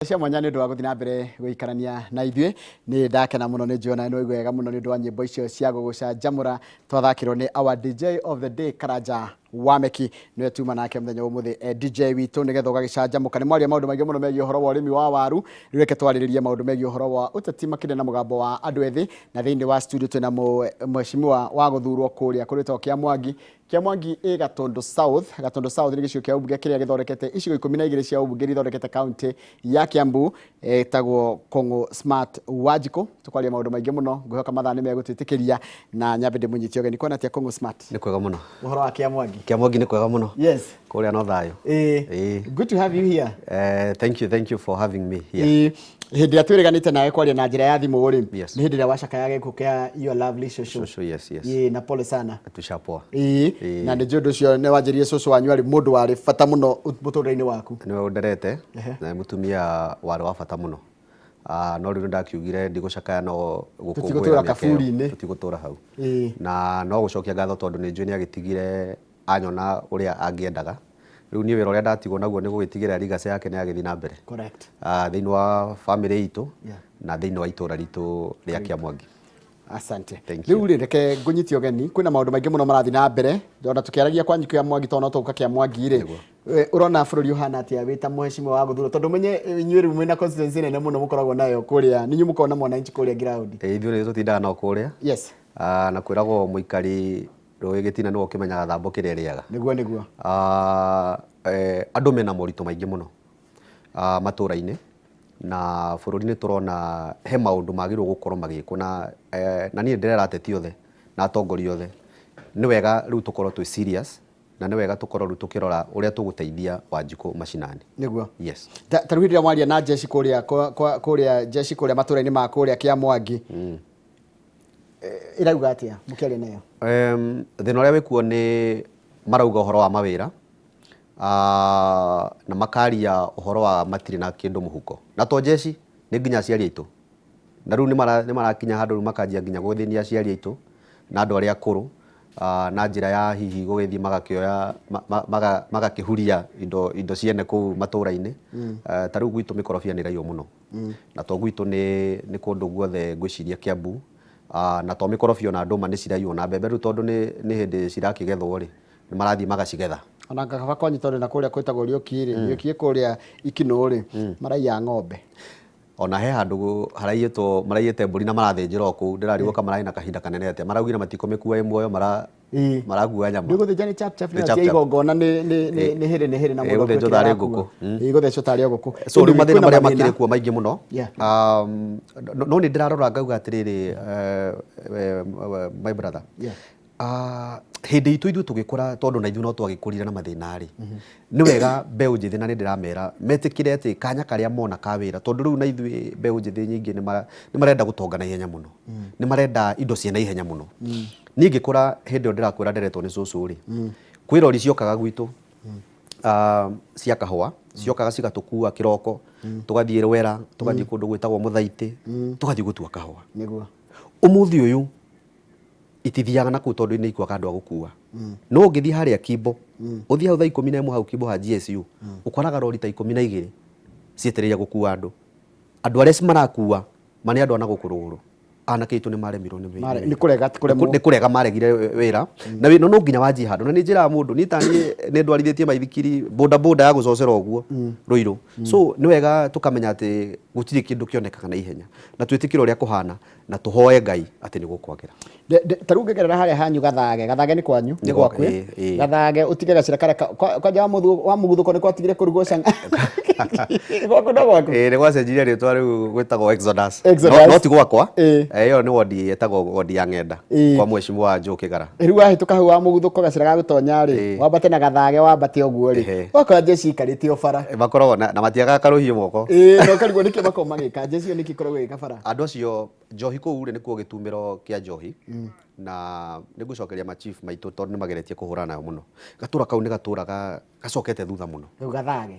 cia mwanya nĩ ũndũ wa gũthiĩ na mbere gũikarania na ithuĩ. Nĩ ndakena mũno, nĩ njona nĩ wega mũno nĩ ũndũ wa nyĩmbo icio cia gũgũcanjamũra twathakĩrwo nĩ our DJ of the day Karanja Wameki nĩwe tuma nake mũthenya ũmũthĩ DJ witũ nĩgetha ũgagĩcanjamũka. Nĩ mwaria maũndũ maingĩ mũno megiĩ ũhoro wa ũrĩmi wa waru. Reke twarĩrĩrie maũndũ megiĩ ũhoro wa ũteti makĩria na mũgambo wa andũ ethĩ, na thĩinĩ wa studio twĩna mheshimiwa wa gũthurwo kũrĩa kũrĩtwo Kĩa Mwangi Gatundu South. Gatundu South nĩ gĩcigo kĩa ũmbunge kĩrĩa gĩthondekete icigo 12 cia ũmbunge ithondekete kaunti ya Kiambu, etagwo Kong'ũ Smart Wanjikũ. Tũkwaria maũndũ maingĩ mũno, ngwĩhoka mathaa nĩ megũtwĩtĩkĩria na nyambe ndĩmũnyitie ũgeni. Kuona atĩa Kong'ũ Smart? Nĩ kwega mũno. Ũhoro wa Kĩa Mwangi? Kĩa Mwangi nĩ kwega mũno. Yes. Kũrĩa no thayũ. Good to have you here. Thank you for having me here. Hĩndĩ ĩrĩa twĩrĩganĩte nawe kwaria na njĩra ya thimũ rĩ, Yes. nĩ hĩndĩ ĩrĩa wacakaya gĩkuũ kĩa your lovely social. Yes. Na pole sana. Tushapoa. Na nĩ ũndũ ũcio nĩ wanjĩrĩrie cũcũ wanyu arĩ mũndũ warĩ bata mũno mũtũrĩre-inĩ waku. Nĩwe ũnderete na mũtumia warĩ wa bata mũno. No rĩu ndakiugire ndigũcakaya no tũtigũtũra kaburi-inĩ, tũtigũtũra hau. Na no gũcokia ngatho tondũ nĩ njũĩ nĩ agĩtigire anyona ũrĩa angĩendaga. Rĩu niĩ wĩra ũrĩa ndatigwo naguo nĩ gũgĩtigĩra legacy yake nĩ agĩthiĩ na mbere. Correct. Thĩinĩ wa family itũ na thĩinĩ wa itũra ritũ rĩa Kĩa Mwangi. Asante. Rĩu rĩ reke ngũnyitie ũgeni, kwĩna maũndũ maingĩ mũno marathiĩ na mbere. Ndona tũkĩaragia kwanyu Kĩa Mwangi tondũ no tũguka Kĩa Mwangi rĩ. Ũrona bũrũri ũhana atĩa wĩ ta mheshimiwa wa gũthurwo tondũ menye inyuĩ rĩu mwĩna constituency nene mũno mũkoragwo nayo kũrĩa, nĩ inyuĩ mũkoragwo na mwananchi kũrĩa ground. Ithuĩ nĩ tũtindaga no kũrĩa. Yes. Na kwĩragwo mũikari rũĩ gĩtina nĩwe ũkĩmenyaga thambo kĩrĩa rĩaga. Nĩguo. Andũ mena moritũ maingĩ mũno matũra-inĩ na bũrũri-inĩ tũrona he maũndũ magĩrĩirwo gũkorwo magĩkwo na niĩ ndĩrera ateti othe na atongoria othe nĩ wega rĩu tũkorwo twĩ serious na nĩ wega tũkorwo rĩu tũkĩrora ũrĩa tũgũteithia Wanjikũ mashinani. Nĩguo. Yes. Ta rĩu rĩrĩa mwaria na jeshi kũrĩa jeshi kũrĩa matũra-inĩ ma kũrĩa Kĩa Mwangi irauga atĩa mũkĩaria nayo? Thĩna ũrĩa wĩkuo nĩ marauga ũhoro wa mawĩra na makaria ũhoro wa matirĩ na kĩndũ mũhuko. Na to jeshi nĩ nginya aciari aitũ. Na rĩu nĩ marakinya handũ rĩu makanjia nginya gũthĩnia aciari aitũ na andũ arĩa akũrũ na njĩra ya hihi gũgĩthiĩ magakĩoya magakĩhuria indo ciene kũu matũra-inĩ. Ta rĩu gwitũ mĩkorobia nĩ ĩraiywo mũno. Na to gwitũ nĩ kũndũ guothe ngwĩciria Kiambu. Na to mĩkorobia na ndũma nĩ ciraiywo na mbembe rĩu tondũ nĩ hĩndĩ cirakĩgethwo rĩ nĩ marathiĩ magacigetha. Ona ngakaba kwanyu tondũ na kũrĩa kwĩtagwo Rĩũki kũrĩa Ikinũ rĩ maraiya ng'ombe. Ona he handũ haraiyĩtwo maraiyĩte mbũri na marathĩnjĩra kũu ndĩrarigwo mararĩ na kahinda kanene atĩa maraugire matikũmĩkua muoyo maragua nyama. Ndĩgũthĩnja nĩ chap na igongona nĩ hĩrĩ na mũndũ gũthĩnjwo tarĩ ngũkũ. Gũthĩnjwo tarĩ ngũkũ. So rĩu mathĩna marĩa makĩrĩ kuo maingĩ mũno. No nĩ ndĩrarora ngauga atĩrĩrĩ my brother. Hĩndĩ itũ ithuĩ tũgĩkũra tondũ na ithuĩ no twagĩkũrire na mathĩna rĩ nĩ wega mbeũ njĩthĩ na nĩ ndĩramera metĩkĩre atĩ kanya karĩa mona ka wĩra tondũ rĩu na ithuĩ mbeũ njĩthĩ nyingĩ nĩ marenda gũtonga na ihenya mũno, nĩ marenda indo cia na ihenya mũno. Niĩ ngĩkũra hĩndĩ ĩyo ndĩrakũra nderetwo nĩ cũcũ rĩ kwĩ rori ciokaga gwitũ cia kahũa ciokaga cigatũkua kĩroko tũgathiĩ Rwera tũgathiĩ kũndũ gwĩtagwo Mũthaitĩ tũgathiĩ gũtua kahũa. Ũmũthĩ ũyũ itithiaga na kũu tondũ nĩ ikwaga andũ a gũkua. No ũngĩthiĩ harĩa Kimbo ũthiĩ hau thaa 11 hau Kimbo ha GSU ũkoraga rori ta 12 cietereire gũkua andũ arĩa marakua mane andũ ana gũkũ rũgũrũ anake itũ nĩ maremirwo nĩ wĩra nĩ kũrega maregire wĩra na wĩra no nginya wanjie handũ na nĩ njĩra mũndũ nĩ tani nĩ ndwarithĩtie maithikiri boda ya gũcocera ũguo Rũirũ. So nĩ wega tũkamenya atĩ gũtirĩ kĩndũ kĩonekaga na ihenya na twĩtĩkĩre ũrĩa kũhana na tũhoe Ngai atĩ nĩ gũkwagĩra. Ta rĩu ngĩgerera harĩa hanyu Gathage nĩ kwanyu nĩ gwaku Gathage ũtige gacĩra karĩa kwanja wa mũguthũko nĩ kwatigire kũrugwo canga gwaku no gwaku nĩ gwacenjirie rĩtwa rĩu gwĩtagwo Exodus no ti gwakwa ĩyo nĩ wodi ĩtagwo wodi ya Ng'enda kwa mheshimiwa wa Joe Kĩgara. Rĩu wahĩtũka hau wa mũguthũko gacĩra ga gũtonya rĩ wambate na Gathage wambate ũguo rĩ wakora jeshi ikarĩte o bara makoragwo na matiagaga karũhiũ moko no karigwo nĩkĩ makoragwo magĩka jeshi nĩkĩ ikoragwo ĩgĩka bara. Andũ acio njohi kũu rĩ nĩkuo gĩtumĩro kĩa njohi na nĩ ngũcokeria machief maitũ tondũ nĩ mageretie kũhũrana nayo mũno. Gatũra kau nĩ gatũra gacokete thutha mũno. Rĩu Gathage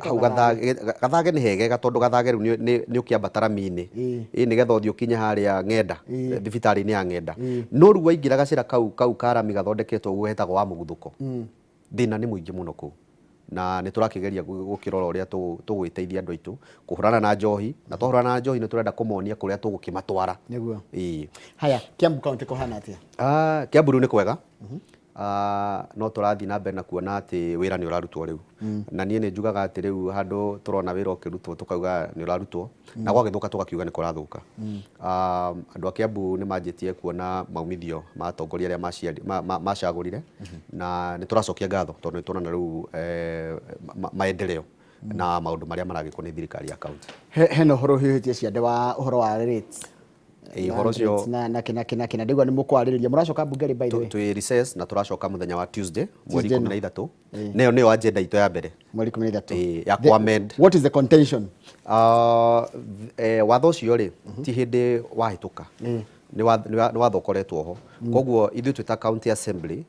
hau Gathage nĩ hegega tondũ Gathage rĩu nĩ ũkĩambata rami-inĩ nĩgetha ũthiĩ ũkinye harĩa Ng'enda thibitarĩ-inĩ ya Ng'enda. No rĩu waingĩra gacĩra kau ka rami gathondeketwo ũguo hetagwo wa mũguthũko thĩna nĩ mũingĩ mũno kũu na nä tå rakä gå kä rora å rä a tå gwä teithia andå aitå kå hå rana na njohi na twahå rana na njohi nä tå renda kå monia kå rä a tå gå kä matwara. Haya, Kiambu County kũhana atĩa? Kiambu rĩu nĩ kwega. No tå rathiĩ na mbere na kuona atä wä ra nä å rarutwo rä u na niä nä njugaga atä rä u handå tå rona wä ra å kä rutwo tå kauga nä å rarutwo na gwagä thå ka tå gakiuga nä kå rathå ka. Andå a Kiambu nä manjä tie kuona maumithio ma atongoria arä a macagå rire na nä tå racokia ngatho tondå nä tårona rä u maendeleo na maå ndå marä a maragä kwo nä thirikari ya kaunti. Hena å horo å hiå hä tie ciande wa å horo wa rates horo cio na kina ndigwa nä må kwarĩrĩria mũracoka mbunge rĩ by the way twĩ recess na tũracoka mũthenya wa Tuesday mweri 13 nĩyo nĩyo agenda itũ ya mbere mweri 13 ya ku amend. What is the contention? Watho ũcio rĩ ti hĩndĩ wahĩtũka nĩ watho ũkoretwo ho koguo ithuĩ twĩ ta county assembly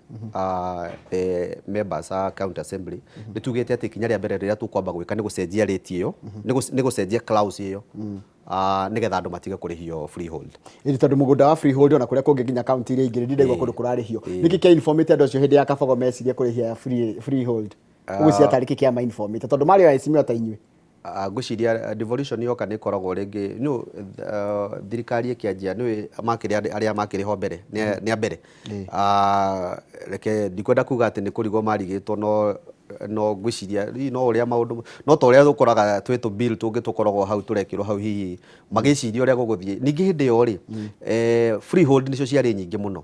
members a county assembly nĩ tugĩte atĩ ikinya rĩa mbere rĩrĩa tũkwamba gwĩka nĩ gũcenjia rate ĩyo nĩ gũcenjia clause ĩyo nä getha andå matige kå rä hio freehold. Ĩrĩ tondũ mũgũnda wa freehold ona kũrĩa kũngĩ nginya kaunti iria ingĩ ndiraigua kũndũ kũrarĩhio. Nĩkĩ kĩa informĩte andũ acio hĩndĩ ya Kabogo mecirie kũrĩhia freehold? Ũguo atarĩ kĩa ma informĩte tondũ marĩ wa estimate ta inyuĩ. Ngwĩciria devolution yoka nĩ ĩkoragwo rĩngĩ no thirikari ĩkĩanjia nĩ makĩrĩ arĩa makĩrĩ ho mbere nĩ a mbere. Reke ndikwenda kuga atĩ nĩ kũrigwo marigĩtwo no ngwĩciria no ũrĩa maũndũ no ta ũrĩa tũkoraga twĩ bill tũngĩ tũkoragwo hau tũrekĩrwo hau hihi magĩciria ũrĩa gũgũthiĩ. Ningĩ hĩndĩ ĩyo rĩ freehold nĩcio ciarĩ nyingĩ mũno.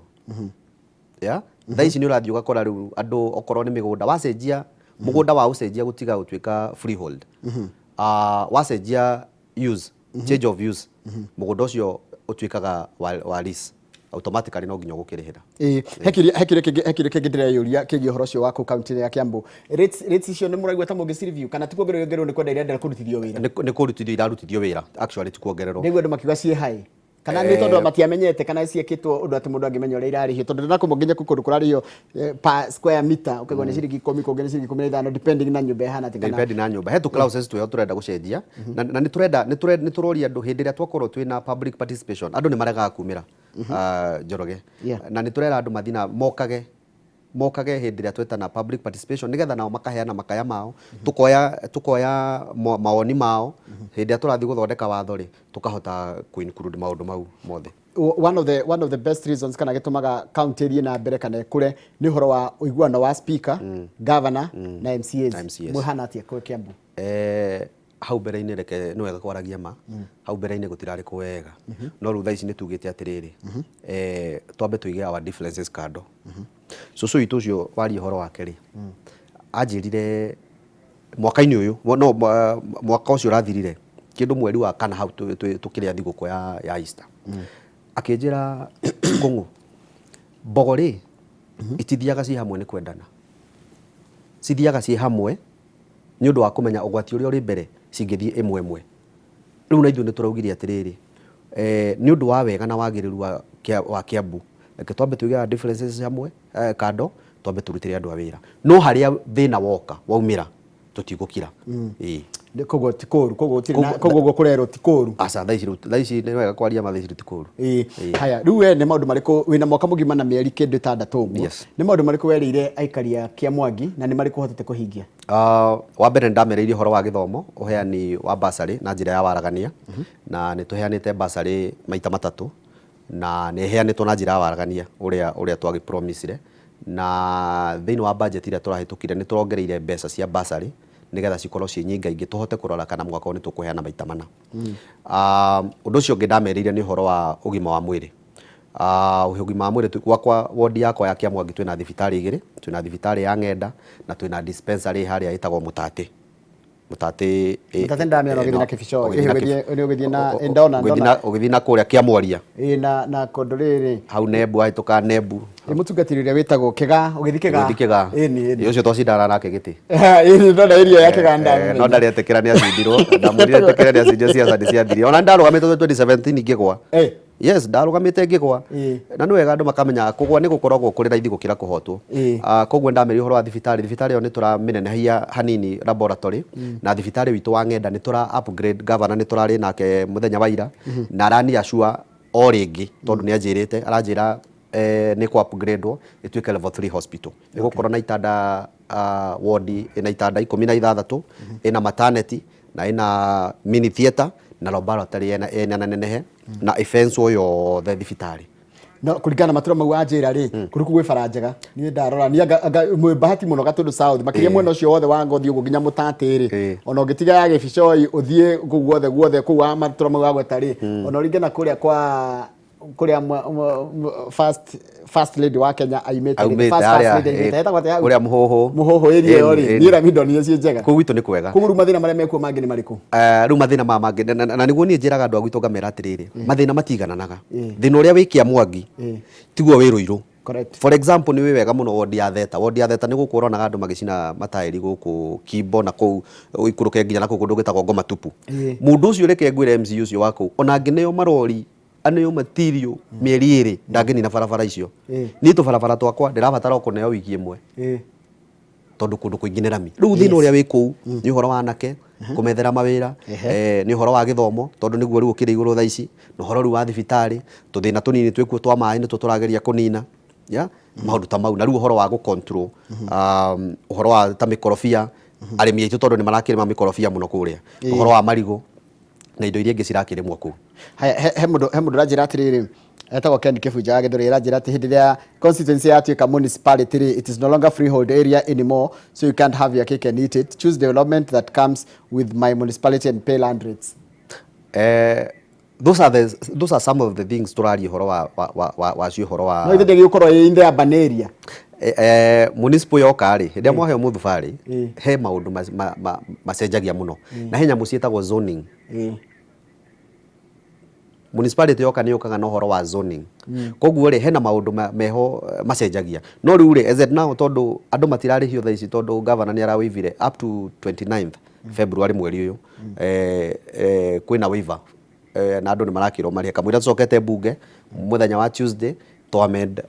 Thaa ici nĩ ũrathiĩ ũgakora rĩu andũ okorwo nĩ mĩgũnda wacenjia mũgũnda wa ũcenjia gũtiga gũtuĩka freehold wacenjia use change of use mũgũnda ũcio ũtuĩkaga wa lease automatically no nginya gũkĩrĩhĩra. Hekire kĩngĩ ndĩreyũria kĩgiĩ ũhoro ũcio wa kũu kaunti ya Kiambu. Rates icio nĩ mũraigua ta mũngĩci review kana ti kuongererwo nĩ kwenda irenda kũrutithio wĩra? Nĩ kũrutithio irarutithio wĩra actually ti kuongererwo. Nĩguo andũ makiuga ciĩ high kana nĩ tondũ matiamenyete kana ciĩkĩtwo ũndũ atĩ mũndũ angĩmenya ũrĩa irarĩhio tondũ ndĩrakũmwo nginya kũndũ kũrarĩhio per square meter ũkaigua nĩ ciringi 10 kũngĩ nĩ ciringi 15 depending na nyũmba ihana atĩ kana depending na nyũmba. He tu clauses twĩho tũrenda gũcenjia na nĩ tũroria andũ hĩndĩ ĩrĩa twakorwo twĩna public participation andũ nĩ maregaga kumĩra Njoroge na nĩ tũrera andũ mathi na mokage hĩndĩ ĩrĩa twetana public participation nĩgetha nao makaheana makaya mao tukoya mawoni mao hĩndĩ ĩrĩa tũrathiĩ gũthondeka watho rĩ tũkahota ku-include maũndũ mau mothe. One of the best reasons kana gĩtũmaga county ĩrĩ na mbere kana kũre nĩ ũhoro wa ũiguano wa speaker, governor na MCAs. Mũhana atĩa kũrĩ Kiambu? Hau mbere-inĩ reke nĩ wega kwaragia ma hau mbere-inĩ gũtirarĩ kwega no rĩu thaa ici nĩ tugĩte atĩrĩrĩ twambe tũige our differences kando. Cũcũ witũ ũcio waria ũhoro wake rĩ anjĩrire mwaka-inĩ ũyũ no mwaka ũcio ũrathirire kĩndũ mweri wa kana hau tũkĩrĩa thigũkũ ya Easter akĩnjĩra Kũng'ũ mbogo rĩ itithiaga ciĩ hamwe nĩ kwendana cithiaga ciĩ hamwe nĩ ũndũ wa kũmenya ũgwati ũrĩa ũrĩ mbere cingĩthiĩ ĩmwe ĩmwe. Rĩu na ithuĩ nĩ tũraugire atĩrĩrĩ nĩ ũndũ wa wega na wagĩrĩru wa Kiambu reke twambe tũige differences hamwe kando twambe tũrutĩre andũ a wĩra no harĩa thĩna woka waumĩra tũtigũkira. Koguo ti kũru koguo kũrerwo ti kũru. Aca thaa ici nĩ wega kwaria ma thaa ici ti kũru. Haya rĩu we nĩ maũndũ marĩkũ wĩna mwaka mũgima na mĩeri kĩndũ 6 ũguo nĩ maũndũ marĩkũ werĩire aikari a Kĩamwangi na nĩ marĩkũ hotete kũhingia? Wa mbere ndamereirie ũhoro wa gĩthomo ũheani wa basarĩ na njĩra ya waragania na nĩ tũheanĩte basarĩ maita matatũ na nĩ heanĩtwo na njĩra ya waragania ũrĩa twagĩ promisire na thĩinĩ wa budget ĩrĩa tũrahĩtũkire nĩ tũrongereire mbeca cia basarĩ nĩgetha cikorwo ciĩ nyingaingĩ tũhote kũrora kana mwaka ũyũ nĩ tũkũheana maita mana. Ũndũ ũcio ũngĩ ndamereire nĩ ũhoro wa ũgima wa mwĩrĩ. Ũgima wa mwĩrĩ gwakwa wodi yakwa ya Kĩamwangi twĩna thibitarĩ 2 twĩna thibitarĩ ya Ng'enda na twĩna dispensary harĩa ĩtagwo Mũtatĩ ndamĩona ũgĩthiĩ na Kĩbico ũgĩthiĩ na Endona ũgĩthiĩ na kũrĩa Kĩamwaria na kũndũ rĩrĩ hau Nembu ahĩtũka Nembu nĩ mũtungatĩri ũrĩa wĩtagwo Kĩgaa ũgĩthiĩ Kĩgaa ũcio twacindana nake gĩtĩ ndona area ya Kĩgaa ndamĩmenya no ndarĩ etĩkĩra nĩ acindirwo ndamwĩrire etĩkĩra nĩ acindirwo ciaca nĩ ciathirio ona ndarũgamĩte 2017 ngĩgwa yes ndarũgamĩte ngĩgwa na nĩ wega andũ makamenya kũgwa nĩ gũkoragwo kũrĩ raithi gũkĩra kũhotwo. Koguo ndameria ũhoro wa thibitarĩ ĩyo nĩ tũramĩnenehia hanini laboratory na thibitarĩ witũ wa Ng'enda nĩ tũra upgrade governor nĩ tũrarĩ nake mũthenya wa ira na arani assure o rĩngĩ tondũ nĩ anjĩrĩte aranjĩra nĩ ku upgrade ituĩke level 3 hospital ĩgũkorwo na itanda wodi ina itanda 16 ina maternity na ina mini theater na laboratory ena nenehe na ifenso yo the thibitari no kuringana matura mau anjira ri kuriku gwi faranjaga ni ndarora ni mwe bahati muno gatundu south makiria mwena ucio wothe wa ngothi ugo nginya mutatiri ona ungitiga ya gibicoi uthie guothe ku wa matura mau agwetari ona ringana kuria kwa kuria first lady wa Kenya aimete first lady eta gwate kuria muhoho area yori ni ramido ni cie njega ku gwitu ni kwega kuguru mathina maria mekuo mangi ni mariku riu mathina mangi na niguo ni njiraga andu agwitu ngamera atiriri mathina matigananaga thina uria wikia mwangi tiguo wi ruiru correct for example ni wega muno wodi ya theta ni guku uronaga andu magicina matairi guku Kimbo na ku ikuruke nginya na kundu gitagwo Ngoma Tupu mundu ucio reke ngwire MC ucio wako ona ngineo marori aneyo material mieri iri ndangeni na barabara icio ni tu barabara twakwa ndirabatara kuneo wiki imwe tondu kundu kuingine rami riu thina uria wi kuu ni uhoro wa anake kumethera mawira ni uhoro wa githomo tondu niguo riu ukiri iguru tha ici ni uhoro riu wa thibitari tuthina tunini twikuo twa mai ni tuturageria kunina ya maundu ta mau na riu uhoro wa gu control uhoro wa ta mikorofia arimi aitu tondu ni marakirima mikorofia muno kuria uhoro wa marigo na indo iria ingi cirakiremwo ku he mundu ranjira atiriri etagwo Ken Kifuja agithuri ranjira ati hindi ria constituency yatuika municipality it is no longer freehold area anymore so you can't have your cake and eat it choose development that comes with my municipality and pay land rates those are some of the things turari horo wa cio horo wa no ithinde giukorwo in the urban area municipal yoka ri ndia mwahe muthubari he maundu macenjagia muno na henya mucietagwo zoning municipality yoka ni yokaga no horo wa zoning koguo ri hena maundu meho macenjagia no riu ri as it now tondu andu matirarihio tha ici tondu governor ni arawivire up to 29th February mweri uyu kwina waiver na andu ni marakirwo maria kamwira cokete bunge muthenya wa Tuesday twamed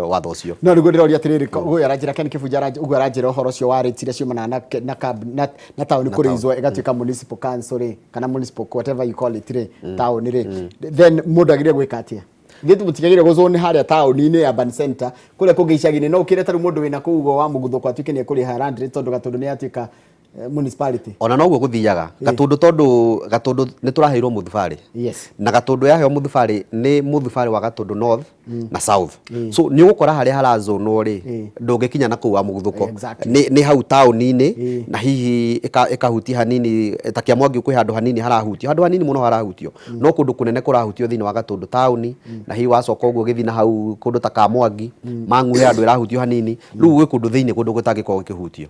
watho ucio no rigo ndiroria atiriri uyu aranjira Ken Kifuja ugu aranjira uhoro ucio wa rates iria ciumana na town kurizwo igatuika municipal council kana municipal whatever you call it ri town ri then mundu agirie gwika atia thitu mutigagire guzone haria town-ini urban center kuria kugicagine no ukire taru mundu wina kuugo wa mugutho kwa twike ni kuri land rate tondu ni atuika municipality ona noguo guthiaga gatundu ni turaheirwo muthubari yes na gatundu yaheo muthubari ni muthubari wa gatundu north na south so ni ugukora haria harazono ri ndungikinya na kuwa muguthuko ni hau town-ini na hihi ikahuti hanini ta Kiamwangi kwi handu hanini harahutio handu hanini muno harahutio no kundu kunene kurahutio thini wa gatundu town na hihi wacoka uguo githina hau kundu ta Kamwangi Mang'u handu irahutio hanini riu gwi kundu thini kundu gutangikwo gikihutio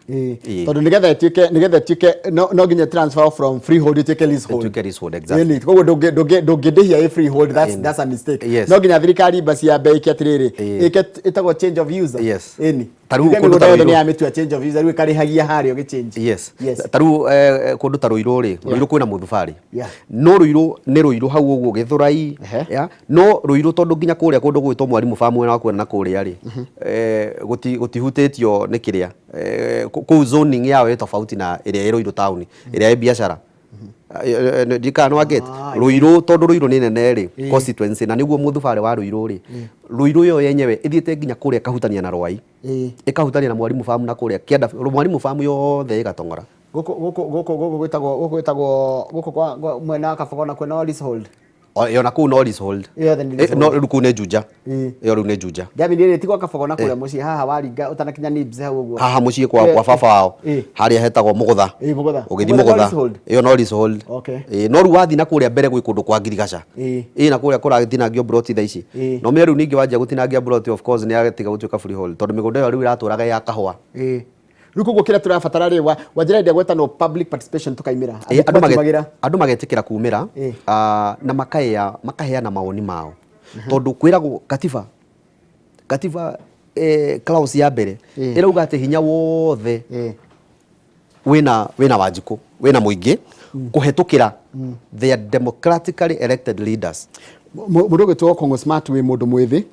tondu nigetha tuike no ginya transfer from freehold to leasehold exactly koguo ndungindihia freehold that's a mistake no ginya thirikari basi ya bei kiatiriri itagwo change of user taru kundu taru ni amitua change of user riu karihagia hario gichange taru kundu ta Ruiru ri Ruiru kwina muthubari no Ruiru ni Ruiru hau uguo Githurai no Ruiru tondu ginya kuria kundu gwitwo Mwalimu Farm wena wakwena na kuria ri gutihutitio ni kiria ku zoning yao ĩ tofauti na ĩrĩa ĩ Ruiru town ĩrĩa ĩ biashara ndikano ageti Ruiru tondu Ruiru ni nene ri constituency na niguo muthubari wa Ruiru ri Ruiru yo yenyewe ithiete nginya kuria kahutania na Rwai ikahutania na Mwalimu Farm na kuria kienda Mwalimu Farm yothe igatongora guku gwitagwo kwa mwena Kabogo na kwena leasehold yona ku no leasehold no ruku ne Juja yo ru ne Juja jabi ndire tiko Kabogo na kuria muci haha waringa utanakinya nibs hau uguo haha muci kwa baba wao haria hetagwo Mugutha ugithi Mugutha yo no leasehold no ru wathi na kuria mbere gwi kundu kwa Girigaca na kuria kuratinangio broti tha ici no me ru ningi wajia gutinangia broti of course ni agetiga gutuika freehold tondu migunda yo ru iraturaga ya kahua riku gukira turabatara ri wanjira ndia gweta no public participation tukaimira andu magetikira kumira na makaheana mawoni mao tondu kwiragwo katiba clause ya mbere irauga ati hinya wothe wina Wanjiku wina muingi kuhetukira their democratically elected leaders mundu gwitwo Kongo Smart wi mundu mwithi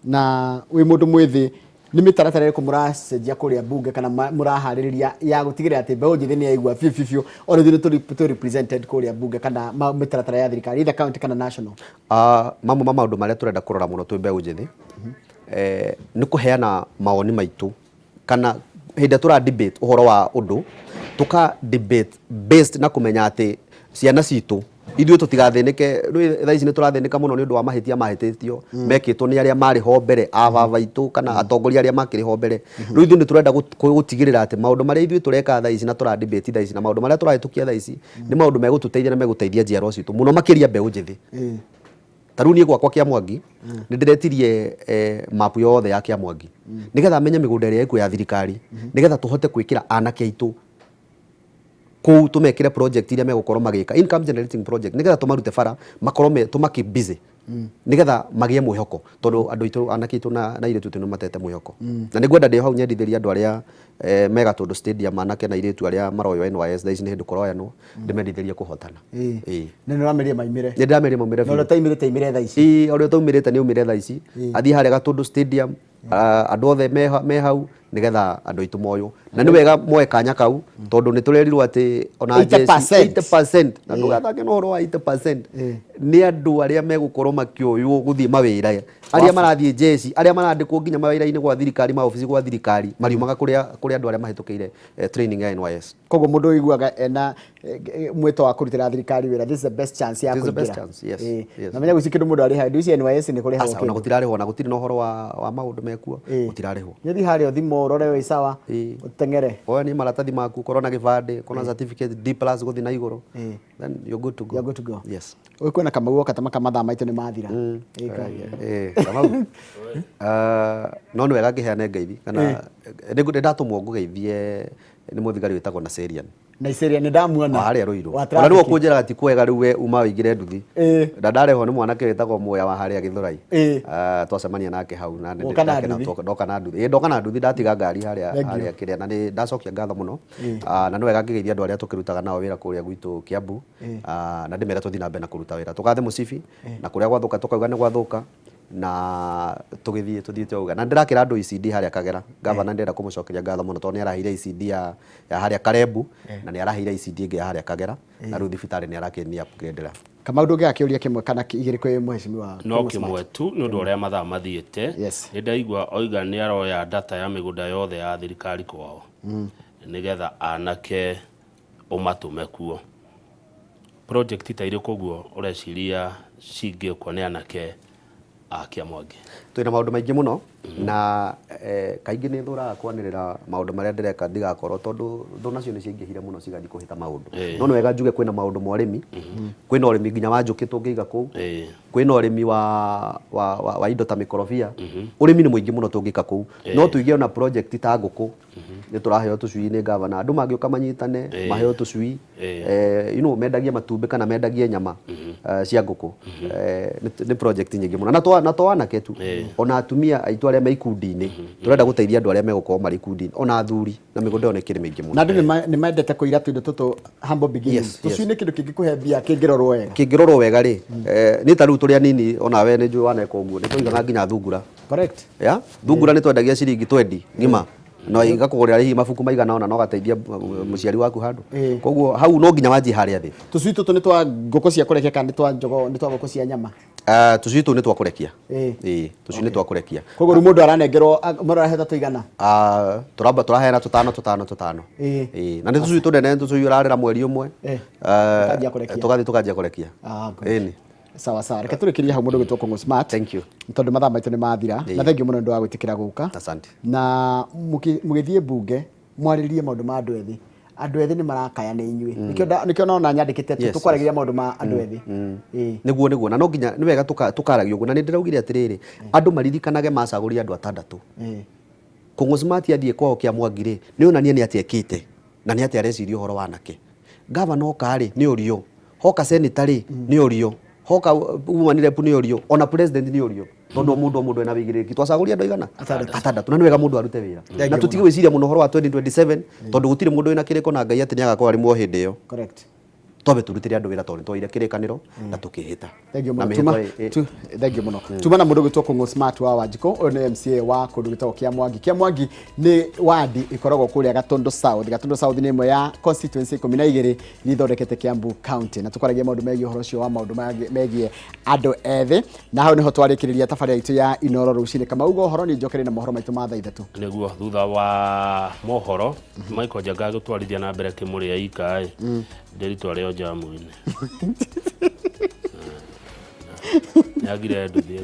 na wi mundu mwithi ni mitaratara iriku muracenjia kuria bunge kana murahariria ya gutigirira ati mbeũ njithi ni yaigua biu ona thini tu represented kuria bunge kana mitaratara ya thirikari either county kana national mamwe ma maundu maria turenda kurora muno twi mbeũ njithi ni kuheana mawoni maitu kana hĩndĩ tũra debate ũhoro wa ũndũ tuka debate based na kumenya atĩ ciana citũ ithuĩ tũtigathĩnĩke thaa ici nĩ tũrathĩnĩka mũno nĩ ũndũ wa mahĩtia mahĩtĩtio mekĩtwo nĩ arĩa marĩ ho mbere ababa aitũ kana atongoria arĩa makĩrĩ ho mbere rĩu ithuĩ nĩ tũrenda gũtigĩrĩra atĩ maũndũ marĩa ithuĩ tũreka thaa ici na tũra debate thaa ici na maũndũ marĩa tũrahĩtũkia thaa ici nĩ maũndũ megũtũteithia na megũteithia njiarwa citũ mũno makĩria mbeũ njĩthĩ tarũ niĩ gwakwa Kĩamwangi nĩ ndĩretirie mapu yothe ya Kĩamwangi nĩgetha menye mĩgũnda ĩrĩa ĩkuo ya thirikari nĩgetha tũhote gwĩkĩra anake aitũ kũu tũmekĩre project iria megũkorwo magĩka income generating project nĩgetha tũmarute bara makorwo tũmaki busy nĩgetha magĩe mwĩhoko tondũ andũ aitũ anake aitũ na airĩtu aitũ nĩ matete mwĩhoko na nĩngwenda ndĩ hau nyendithĩria andũ arĩa mega tondũ stadium anake na airĩtu arĩa maroywo NYS thaa ici nĩ hĩndĩ kũroyanwo ndĩmendithĩrie kũhotana nĩ ndĩrameria maimĩre nĩ ndĩrameria maumĩre no taimĩre thaa ici ũrĩa taumĩrĩte nĩ umĩre thaa ici athiĩ harĩa Gatũndũ stadium andũ othe me hau nĩgetha andũ aitũ moyo na nĩ wega moe kanya kau tondũ nĩ tũrerirwo atĩ ona 80% na ndũgathake na ũhoro wa 80% nĩ andũ arĩa megũkorwo makĩoywo gũthiĩ mawĩra arĩa marathiĩ jeshi arĩa marandĩkwo nginya mawĩra-inĩ gwa thirikari maobici gwa thirikari mariumaga kũrĩ andũ arĩa mahĩtũkĩire training ya NYS koguo mũndũ ũiguaga ena mwĩto wa kũrutĩra thirikari wĩra this is the best chance ya kũingĩra na menya gwĩci kĩndũ mũndũ arĩ ha ndũici NYS nĩ kũrĩ hawo ona gũtirarĩhwo na gũtirĩ na ũhoro wa maũndũ mekuo gũtirarĩhwo nĩthi harĩa thimo ũrore wĩ sawa ũteng'ere oya nĩ maratathi maku korwo na gĩbandĩ korwo na certificate D+ gũthiĩ na igũrũ then you're good to go yes kwĩna Kamau oka tamaka mathaa maitũ nĩ mathira Kamau no nĩ wega ngĩheane ngeithi kana nĩ ndatũmwo ngũgeithie nĩ mũthigari wĩtagwo Naiserian nĩ ndamuona harĩa Rũirũ ona nĩwe ũkũnjĩraga ti kwega rĩu we uma wĩingĩre nduthi na ndarehwo nĩ mwanake wĩtagwo Muoya wa harĩa Gĩthũrai twacemania nake hau na ndoka na nduthi ndatiga ngari harĩa kĩrĩa na nĩ ndacokia ngatho mũno na nĩ wega ngĩgeithia andũ arĩa tũkĩrutaga nao wĩra kũrĩa gwitũ Kiambu na ndĩmera tũthiĩ na mbere na kũruta wĩra tũgathe mũcibi na kũrĩa gwathũka tũkauga nĩ gwathũka na tũthiĩ twauga na ndĩrakĩra andũ ECD harĩa Kagera gavana ndĩrenda kũmũcokeria ngatho mũno tondũ nĩ araheire ECD ya harĩa Karembu na nĩ araheire ECD ĩngĩ ya harĩa Kagera na rĩu thibitarĩ nĩ arakĩnia upgrade Kamau ndũngĩakĩũria kĩmwe kana igĩrĩ kwĩ mheshimiwa no kĩmwe tu nĩ ũndũ ũrĩa mathaa mathiĩte nĩ ndaigua oiga nĩ aroya data ya mĩgũnda yothe ya thirikari kwao nĩgetha anake ũmatũme kuo project ta irĩkũ guo ũreciria cingĩkwo nĩ anake a Kĩamwangi twĩna maũndũ maingĩ mũno na kaingĩ nĩ thũraga kwanĩrĩra maũndũ marĩa ndĩreka ndigakorwo tondũ thũ nacio nĩ ciaingĩhire mũno cigathiĩ kũhĩta maũndũ no nĩ wega njuge kwĩna maũndũ ma ũrĩmi kwĩna ũrĩmi nginya wa njũkĩ tũngĩiga kũu kwĩna ũrĩmi wa indo ta mĩkorobia ũrĩmi nĩ mũingĩ mũno tũngĩka kũu no tuige ona project ta ngũkũ nĩ tũraheo tũcui nĩ gavana andũ mangĩũka manyitane maheo tũcui mendagie matumbĩ kana mendagie nyama cia ngũkũ nĩ project nyingĩ mũno na to anake tu ona atumia aitũ arĩa me ikundi-inĩ tũrenda gũteithia andũ arĩa megũkorwo marĩ ikundi-inĩ ona athuri na mĩgũnda ĩyo nĩ ĩkĩrĩ mĩingĩ mũno na andũ nĩ mendete kũira tũindo tũtũ humble beginnings tũcui nĩ kĩndũ kĩngĩkũhe mbia kĩngĩrorwo wega rĩ nĩ ta rĩu tũrĩa nini ona we nĩ njũĩ waneka ũguo nĩ tũigaga nginya thungura thungura nĩ twendagia ciringi 20 ngima no igakũgũrĩra hihi mabuku maigana ona no gateithia mũciari waku handũ koguo hau no nginya wanjie harĩa thĩ tũcui tũtũ nĩ twa ngũkũ cia kũrekia kana nĩ twa njogo nĩ twa ngũkũ cia nyama tũcui tũu nĩ twa kũrekia tũcui nĩ twa kũrekia koguo rĩu mũndũ aranengerwo mũndũ araheta tũigana tũraheana tũtano na nĩ tũcui tũnene tũcui ũrarera mweri ũmwe tũgathiĩ tũkanjia kũrekia sawa sawa reke tũrĩkĩrie hau mũndũ gwĩtwo Kũng'ũ Smart thank you tondũ mathaa maitũ nĩ mathira na thengiũ mũno nĩ ũndũ wa gwĩtĩkĩra gũka na mũgĩthiĩ mbunge mwarĩrie maũndũ ma andũ ethĩ nĩ marakaya nĩ inyuĩ nĩkĩo nona nyandĩkĩte tũkwaragĩria maũndũ ma andũ ethĩ nĩguo na no nginya nĩ wega tũkaragia ũguo na nĩ ndĩraugire atĩrĩrĩ andũ maririkanage macagũria andũ atandatũ Kũng'ũ Smart athiĩ kwao Kĩamwangi rĩ nĩ onanie nĩ atĩa ekĩte na nĩ atĩa areciria ũhoro wa anake gavana oka rĩ nĩ ũrio hoka senator rĩ nĩ ũrio hoka woman rep nĩ ũrio ona president nĩ ũrio tondũ mũndũ ena wĩigĩrĩrĩki twacagũria andũ igana atandatũ na nĩ wega mũndũ arute wĩra na tũtige gwĩciria mũno ũhoro wa 2027 tondũ gũtirĩ mũndũ wĩna kĩrĩko na Ngai atĩ nĩ agakorwo arĩ muo hĩndĩ ĩyo twabe turutire andu wira tondu twaire kirikaniro na tukihita. Thank you muno. Tuma na mundu gwitwo Kung'u Smart wa Wanjiko, uyu ni MCA wa kundu gwitagwo Kiamwangi ni wadi ikoragwo kuria Gatundu South ni imwe ya constituency 12 iria ithondekete Kiambu County, na tukwaragia maundu megie uhoro ucio wa maundu megie andu ethi, na hau niho twarikiriria tabarira itu ya Inoro rucini. Kama ugo uhoro ni njokere na mohoro maitu ma thaa 3 niguo thutha wa mohoro Michael Njenga gutwarithia na mbere kimuria ika nderitwa rio jamu-ini. Yagire nduthi